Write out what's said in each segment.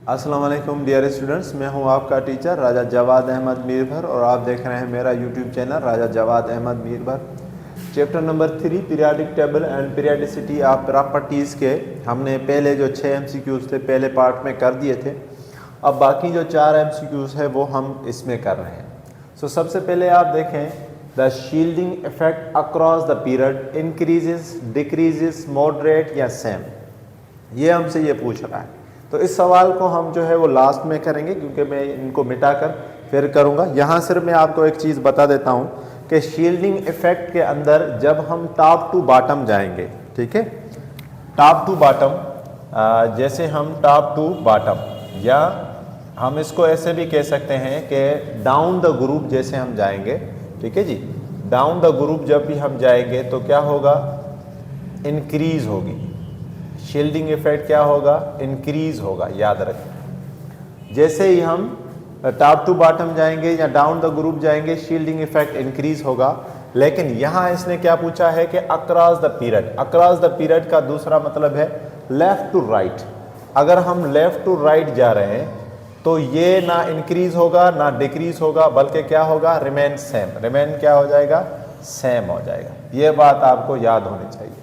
अस्सलाम वालेकुम dear students, मैं हूं आपका टीचर राजा जवाद अहमद मीरभर और आप देख रहे हैं मेरा YouTube channel Raja Jawad Ahmad Mirbhar. Chapter number 3 periodic table and periodicity of properties के हमने पहले जो 6 MCQs थे पहले पार्ट में कर दिए थे। अब बाकी जो 4 MCQs है वो हम इसमें कर रहे हैं। सबसे पहले आप देखें, the shielding effect across the period increases, decreases, moderate या सेम, ये हमसे ये पूछ रहा है। तो इस सवाल को हम जो है वो लास्ट में करेंगे क्योंकि मैं इनको मिटाकर फिर करूँगा। यहाँ सिर्फ मैं आपको एक चीज़ बता देता हूँ कि शील्डिंग इफेक्ट के अंदर जब हम टॉप टू बॉटम जाएंगे, ठीक है, टॉप टू बॉटम, जैसे हम टॉप टू बॉटम, या हम इसको ऐसे भी कह सकते हैं कि डाउन द ग्रुप जैसे हम जाएंगे, ठीक है जी, डाउन द ग्रुप जब भी हम जाएंगे तो क्या होगा, इंक्रीज होगी। शील्डिंग इफेक्ट क्या होगा, इंक्रीज होगा, याद रखें। जैसे ही हम टॉप टू बॉटम जाएंगे या डाउन द ग्रुप जाएंगे शील्डिंग इफेक्ट इंक्रीज होगा। लेकिन यहाँ इसने क्या पूछा है कि across the period, across the period का दूसरा मतलब है लेफ्ट टू राइट। अगर हम लेफ्ट टू राइट जा रहे हैं तो ये ना इंक्रीज होगा ना डिक्रीज होगा, बल्कि क्या होगा, रिमेन सेम। रिमेन क्या हो जाएगा, सेम हो जाएगा। ये बात आपको याद होनी चाहिए।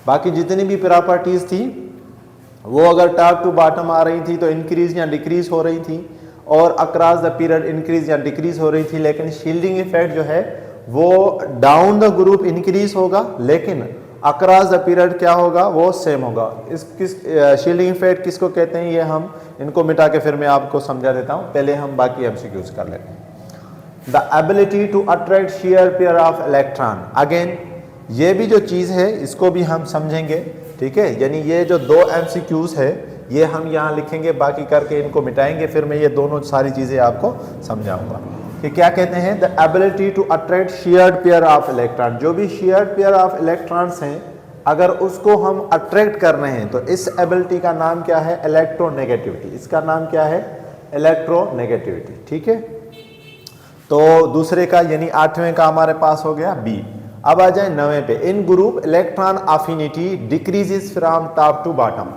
बाकी जितनी भी प्रॉपर्टीज़ थी वो अगर टॉप टू बॉटम आ रही थी तो इंक्रीज या डिक्रीज हो रही थी, और अक्रॉस द पीरियड इंक्रीज या डिक्रीज हो रही थी। लेकिन शील्डिंग इफेक्ट जो है वो डाउन द ग्रुप इंक्रीज होगा, लेकिन अक्रॉस द पीरियड क्या होगा, वो सेम होगा। शील्डिंग इफेक्ट किसको कहते हैं, ये हम इनको मिटा के फिर मैं आपको समझा देता हूँ। पहले हम बाकी MCQs कर लेते हैं। The ability to attract share pair of electron, again ये भी जो चीज़ है इसको भी हम समझेंगे, ठीक है। यानी ये जो 2 MCQs है ये हम यहाँ लिखेंगे, बाकी करके इनको मिटाएंगे, फिर मैं ये दोनों सारी चीज़ें आपको समझाऊंगा कि क्या कहते हैं। The ability to attract shared pair of electron, जो भी शेयर्ड पेयर ऑफ इलेक्ट्रॉन्स हैं अगर उसको हम अट्रैक्ट कर रहे हैं तो इस एबिलिटी का नाम क्या है, इलेक्ट्रोनेगेटिविटी। इसका नाम क्या है, इलेक्ट्रोनेगेटिविटी, ठीक है। तो दूसरे का यानी 8वें का हमारे पास हो गया बी। अब आ जाए 9वें पे। In group electron affinity decreases from top to bottom.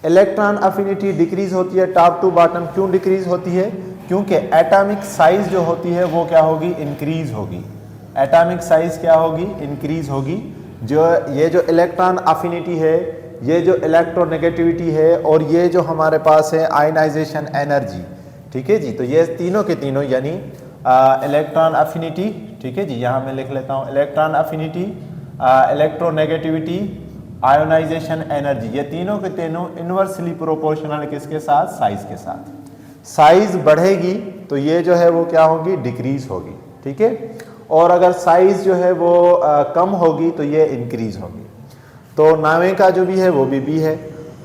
Electron affinity decrease होती है टॉप टू बॉटम। क्यों डिक्रीज होती है, क्योंकि एटॉमिक साइज जो होती है वो क्या होगी, इंक्रीज होगी। एटॉमिक साइज क्या होगी, इंक्रीज होगी। ये जो इलेक्ट्रॉन अफिनिटी है, ये जो इलेक्ट्रोनेगेटिविटी है, और ये जो हमारे पास है आयनाइजेशन एनर्जी, ठीक है जी। तो ये तीनों के तीनों यानी इलेक्ट्रॉन अफिनिटी, ठीक है जी, यहाँ मैं लिख लेता हूँ, electron affinity, electronegativity, ionization energy, ये तीनों के तीनों इनवर्सली प्रोपोर्शनल किसके साथ, साइज के साथ। साइज बढ़ेगी तो ये जो है वो क्या होगी, डिक्रीज होगी, ठीक है। और अगर साइज जो है वो कम होगी तो ये इंक्रीज होगी। तो 9वें का जो भी है वो भी है।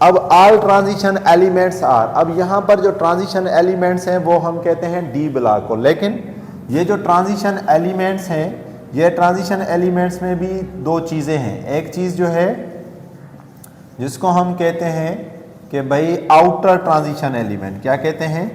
अब ऑल ट्रांजिशन एलिमेंट्स आर, अब यहाँ पर जो ट्रांजिशन एलिमेंट्स हैं वो हम कहते हैं डी ब्लॉक को। लेकिन ये जो ट्रांजिशन एलिमेंट्स हैं, ये ट्रांजिशन एलिमेंट्स में भी 2 चीज़ें हैं। एक चीज़ जो है जिसको हम कहते हैं कि भाई आउटर ट्रांजिशन एलिमेंट, क्या कहते हैं,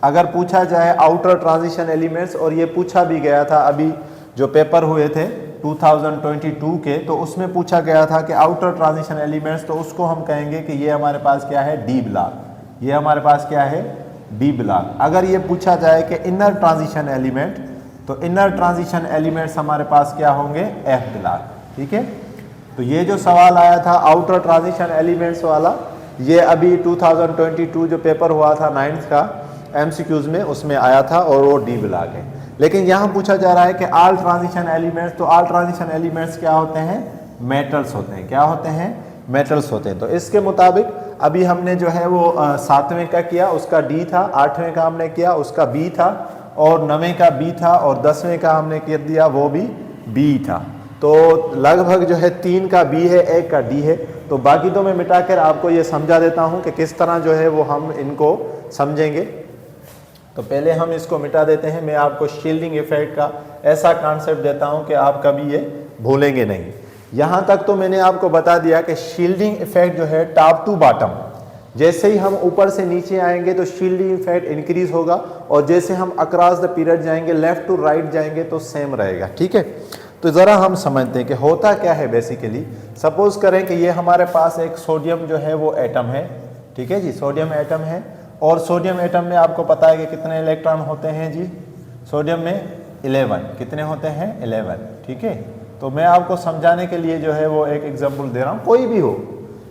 अगर पूछा जाए आउटर ट्रांजिशन एलिमेंट्स, और ये पूछा भी गया था अभी जो पेपर हुए थे 2022 के, तो उसमें पूछा गया था कि आउटर ट्रांजिशन एलिमेंट्स, तो उसको हम कहेंगे कि ये हमारे पास क्या है, डी ब्लॉक। ये हमारे पास क्या है, डी ब्लॉक। अगर ये पूछा जाए कि इनर ट्रांजिशन एलिमेंट, तो इनर ट्रांजिशन एलिमेंट्स हमारे पास क्या होंगे, एफ ब्लॉक, ठीक है। तो ये जो सवाल आया था आउटर ट्रांजिशन एलिमेंट्स वाला, ये अभी 2022 जो पेपर हुआ था 9th का MCQs में, उसमें आया था और वो डी ब्लॉक है। लेकिन यहाँ पूछा जा रहा है कि ऑल ट्रांजिशन एलिमेंट्स, तो ऑल ट्रांजिशन एलिमेंट्स क्या होते हैं, मेटल्स होते हैं। क्या होते हैं, मेटल्स होते हैं। तो इसके मुताबिक अभी हमने जो है वो 7वें का किया, उसका डी था, 8वें का हमने किया, उसका बी था, और 9वें का बी था, और 10वें का हमने कर दिया, वो भी बी था। तो लगभग जो है 3 का बी है, 1 का डी है। तो बाकी तो मैं मिटाकर आपको ये समझा देता हूँ कि किस तरह जो है वो हम इनको समझेंगे। तो पहले हम इसको मिटा देते हैं। मैं आपको शील्डिंग इफेक्ट का ऐसा कॉन्सेप्ट देता हूँ कि आप कभी ये भूलेंगे नहीं। यहाँ तक तो मैंने आपको बता दिया कि शील्डिंग इफेक्ट जो है टॉप टू बॉटम, जैसे ही हम ऊपर से नीचे आएंगे तो शील्डिंग इफेक्ट इंक्रीज होगा, और जैसे हम अक्रॉस द पीरियड जाएंगे, लेफ्ट टू राइट जाएंगे तो सेम रहेगा, ठीक है। तो ज़रा हम समझते हैं कि होता क्या है बेसिकली। सपोज करें कि ये हमारे पास एक सोडियम जो है वो एटम है, ठीक है जी, सोडियम एटम है, और सोडियम एटम में आपको पता है कि कितने इलेक्ट्रॉन होते हैं जी, सोडियम में 11, कितने होते हैं 11, ठीक है। तो मैं आपको समझाने के लिए जो है वो एक एग्जांपल दे रहा हूँ, कोई भी हो,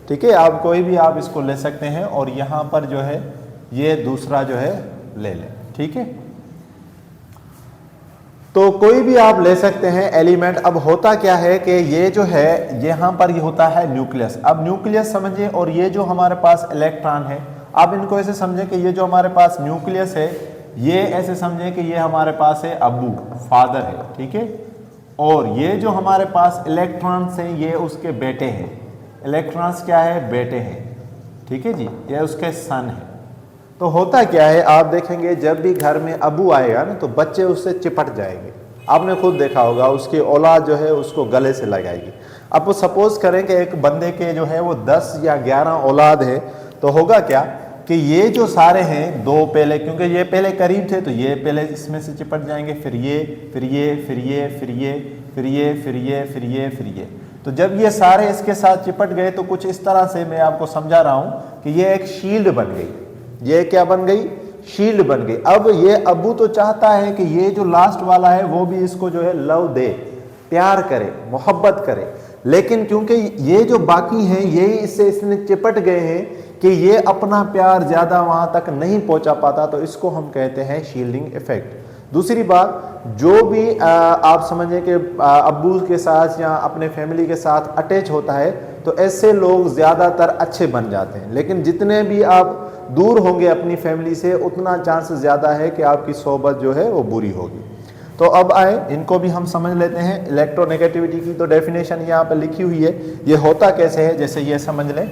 ठीक है, आप कोई भी आप इसको ले सकते हैं और यहाँ पर जो है ये दूसरा जो है ले लें, ठीक है। तो कोई भी आप ले सकते हैं एलिमेंट। अब होता क्या है कि ये जो है यहाँ पर ये होता है न्यूक्लियस। अब न्यूक्लियस समझिए और ये जो हमारे पास इलेक्ट्रॉन है, आप इनको ऐसे समझें कि ये जो हमारे पास न्यूक्लियस है, ये ऐसे समझें कि ये हमारे पास है अब्बू, फादर है, ठीक है। और ये जो हमारे पास इलेक्ट्रॉन्स हैं ये उसके बेटे हैं। इलेक्ट्रॉन्स क्या है, बेटे हैं, ठीक है जी, ये उसके सन है। तो होता क्या है, आप देखेंगे जब भी घर में अबू आएगा ना तो बच्चे उससे चिपट जाएंगे। आपने खुद देखा होगा, उसकी औलाद जो है उसको गले से लगाएगी। अब वो सपोज करें कि एक बंदे के जो है वो 10 या 11 औलाद है, तो होगा क्या कि ये जो सारे हैं, दो पहले, क्योंकि ये पहले करीब थे तो ये पहले इसमें से चिपट जाएंगे, फिर ये, फिर ये, फिर ये, फिर ये, फिर ये, फिर ये, फिर ये, फिर ये। तो जब ये सारे इसके साथ चिपट गए तो कुछ इस तरह से मैं आपको समझा रहा हूं कि ये एक शील्ड बन गई। ये क्या बन गई, शील्ड बन गई। अब ये अबू तो चाहता है कि ये जो लास्ट वाला है वो भी इसको जो है लव दे, प्यार करे, मोहब्बत करे, लेकिन क्योंकि ये जो बाकी हैं ये इससे इसने चिपट गए हैं कि ये अपना प्यार ज्यादा वहां तक नहीं पहुंचा पाता, तो इसको हम कहते हैं शील्डिंग इफेक्ट। दूसरी बात, जो भी आप समझें कि अब्बू के साथ या अपने फैमिली के साथ अटैच होता है तो ऐसे लोग ज़्यादातर अच्छे बन जाते हैं, लेकिन जितने भी आप दूर होंगे अपनी फैमिली से उतना चांस ज़्यादा है कि आपकी सोबत जो है वो बुरी होगी। तो अब आए, इनको भी हम समझ लेते हैं। इलेक्ट्रोनेगेटिविटी की तो डेफिनेशन यहाँ पर लिखी हुई है, ये होता कैसे है, जैसे ये समझ लें,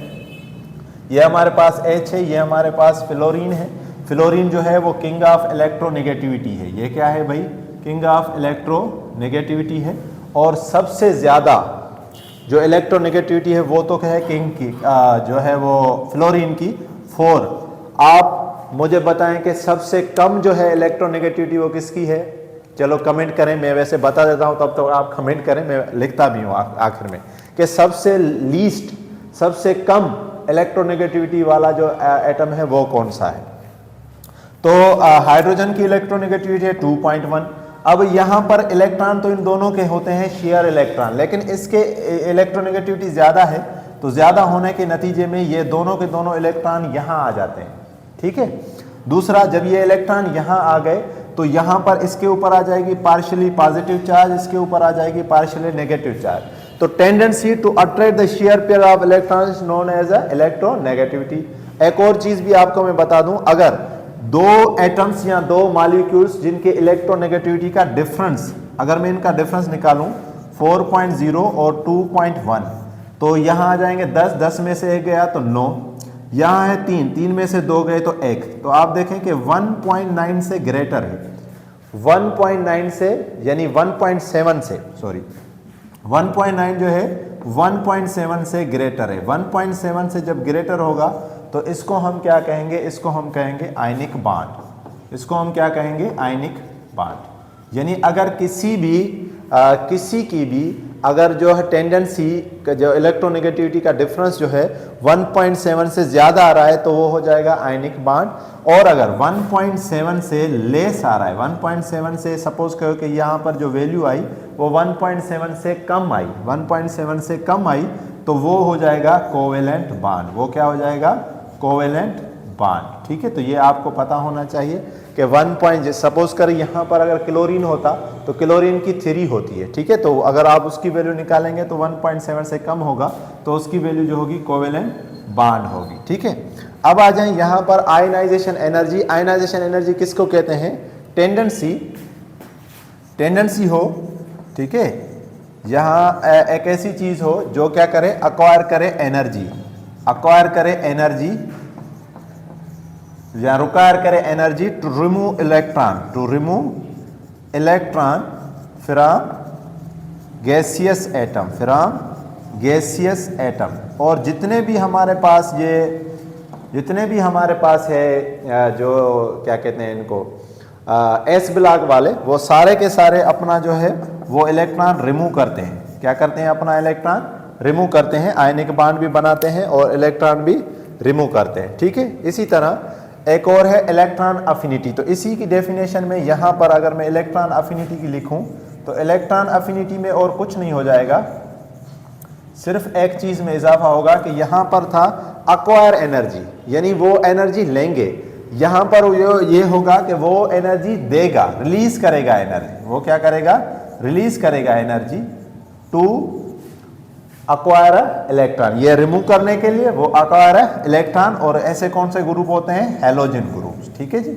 ये हमारे पास H है, ये हमारे पास फ्लोरीन है। फ्लोरीन जो है वो किंग ऑफ इलेक्ट्रोनेगेटिविटी है। ये क्या है भाई, किंग ऑफ इलेक्ट्रोनेगेटिविटी है। और सबसे ज़्यादा जो इलेक्ट्रोनेगेटिविटी है वो तो है किंग की, जो है वो फ्लोरीन की 4। आप मुझे बताएं कि सबसे कम जो है इलेक्ट्रोनेगेटिविटी वो किसकी है? चलो कमेंट करें, मैं वैसे बता देता हूं तब तो आप कमेंट करें, मैं लिखता भी हूं आखिर में कि सबसे लीस्ट, सबसे कम इलेक्ट्रोनेगेटिविटी वाला जो एटम है वो कौन सा है? तो हाइड्रोजन की इलेक्ट्रोनेगेटिविटी है 2.1। अब यहाँ पर इलेक्ट्रॉन तो इन दोनों के होते हैं शेयर इलेक्ट्रॉन, लेकिन इसके इलेक्ट्रोनेगेटिविटी ज़्यादा है, तो ज़्यादा होने के नतीजे में ये दोनों के दोनों इलेक्ट्रॉन यहाँ आ जाते हैं, ठीक है। दूसरा, जब ये इलेक्ट्रॉन यहाँ आ गए तो यहाँ पर इसके ऊपर आ जाएगी पार्शियली पॉजिटिव चार्ज, इसके ऊपर आ जाएगी पार्शियली नेगेटिव चार्ज। तो tendency to attract the share pair of electrons known as a electronegativity. एक और चीज़ भी आपको मैं बता दूं, अगर दो एटम्स या दो मॉलिक्यूल्स जिनके इलेक्ट्रोनेगेटिविटी का डिफरेंस, अगर मैं इनका डिफरेंस निकालूं 4.0 और 2.1, तो यहाँ आ जाएंगे 10, 10 में से एक गया तो 9, यहाँ है 3, 3 में से 2 गए तो 1। तो आप देखें कि 1.9 से ग्रेटर है, 1.9 से यानी 1.7 से, सॉरी 1.9 जो है 1.7 से ग्रेटर है। 1.7 से जब ग्रेटर होगा तो इसको हम क्या कहेंगे? इसको हम कहेंगे आयनिक बॉन्ड। इसको हम क्या कहेंगे? Ionic bond. यानी अगर किसी की भी अगर जो है टेंडेंसी का जो इलेक्ट्रोनेगेटिविटी का डिफरेंस जो है 1.7 से ज़्यादा आ रहा है तो वो हो जाएगा आयनिक बॉन्ड। और अगर 1.7 से लेस आ रहा है, 1.7 से सपोज करो कि यहाँ पर जो वैल्यू आई वो 1.7 से कम आई, 1.7 से कम आई, तो वो हो जाएगा कोवेलेंट बॉन्ड। वो क्या हो जाएगा? कोवेलेंट बॉन्ड, ठीक है। तो ये आपको पता होना चाहिए कि 1 सपोज कर यहाँ पर अगर क्लोरीन होता तो क्लोरीन की 3 होती है, ठीक है। तो अगर आप उसकी वैल्यू निकालेंगे तो 1.7 से कम होगा तो उसकी वैल्यू जो होगी कोवेलेंट बॉन्ड होगी, ठीक है। अब आ जाएं यहाँ पर आयनाइजेशन एनर्जी। आयनाइजेशन एनर्जी किसको कहते हैं? टेंडेंसी हो, ठीक है, यहाँ एक ऐसी चीज हो जो क्या करे? अक्वायर करे एनर्जी, अक्वायर करे एनर्जी या रिक्वायर करे energy to remove electron, to remove electron from gaseous atom, from gaseous atom. और जितने भी हमारे पास है जो क्या कहते हैं इनको, एस ब्लॉक वाले, वो सारे के सारे अपना जो है वो इलेक्ट्रॉन रिमूव करते हैं। क्या करते हैं? अपना इलेक्ट्रॉन रिमूव करते हैं, आयनिक बॉन्ड भी बनाते हैं और इलेक्ट्रॉन भी रिमूव करते हैं, ठीक है। इसी तरह एक और है इलेक्ट्रॉन अफिनिटी। तो इसी की डेफिनेशन में यहाँ पर अगर मैं इलेक्ट्रॉन अफिनिटी की लिखूं तो इलेक्ट्रॉन अफिनिटी में और कुछ नहीं हो जाएगा, सिर्फ एक चीज में इजाफा होगा कि यहाँ पर था अक्वायर एनर्जी, यानी वो एनर्जी लेंगे, यहाँ पर ये होगा कि वो एनर्जी देगा, रिलीज करेगा एनर्जी। वो क्या करेगा? रिलीज करेगा एनर्जी टू अक्वायर इलेक्ट्रॉन, ये रिमूव करने के लिए वो अक्वायर इलेक्ट्रॉन। और ऐसे कौन से ग्रुप होते हैं? Halogen group. ठीक है जी,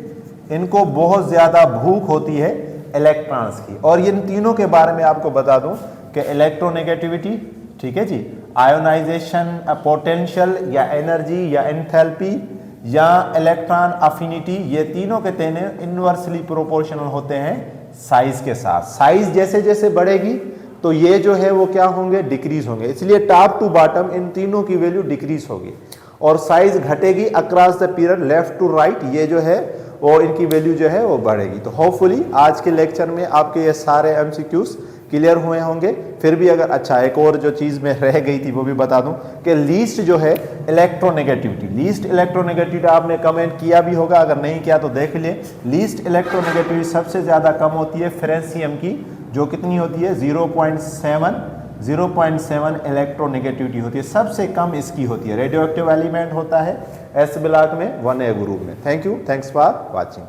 इनको बहुत ज्यादा भूख होती है इलेक्ट्रॉन्स की। और इन तीनों के बारे में आपको बता दूं कि इलेक्ट्रोनेगेटिविटी, ठीक है जी, आयोनाइजेशन पोटेंशियल या एनर्जी या एंथैल्पी या इलेक्ट्रॉन अफिनिटी, ये तीनों के तीनों इनवर्सली प्रोपोर्शनल होते हैं साइज के साथ। साइज जैसे जैसे बढ़ेगी तो ये जो है वो क्या होंगे? डिक्रीज होंगे। इसलिए टॉप टू बॉटम इन तीनों की वैल्यू डिक्रीज होगी और साइज घटेगी across the period left to right, ये जो है वो इनकी वैल्यू जो है वो बढ़ेगी। तो होपफुली आज के लेक्चर में आपके ये सारे एमसीक्यूज क्लियर हुए होंगे। फिर भी अगर अच्छा एक और जो चीज़ में रह गई थी वो भी बता दूं कि लीस्ट जो है इलेक्ट्रोनेगेटिविटी, लीस्ट इलेक्ट्रोनेगेटिविटी आपने कमेंट किया भी होगा, अगर नहीं किया तो देख लिए। लीस्ट इलेक्ट्रोनेगेटिविटी सबसे ज़्यादा कम होती है फ्रेंसियम की, जो कितनी होती है? 0.7 इलेक्ट्रोनेगेटिविटी होती है, सबसे कम इसकी होती है। रेडियो एक्टिव एलिमेंट होता है एस ब्लॉक में 1A ग्रुप में। Thank you, thanks for watching.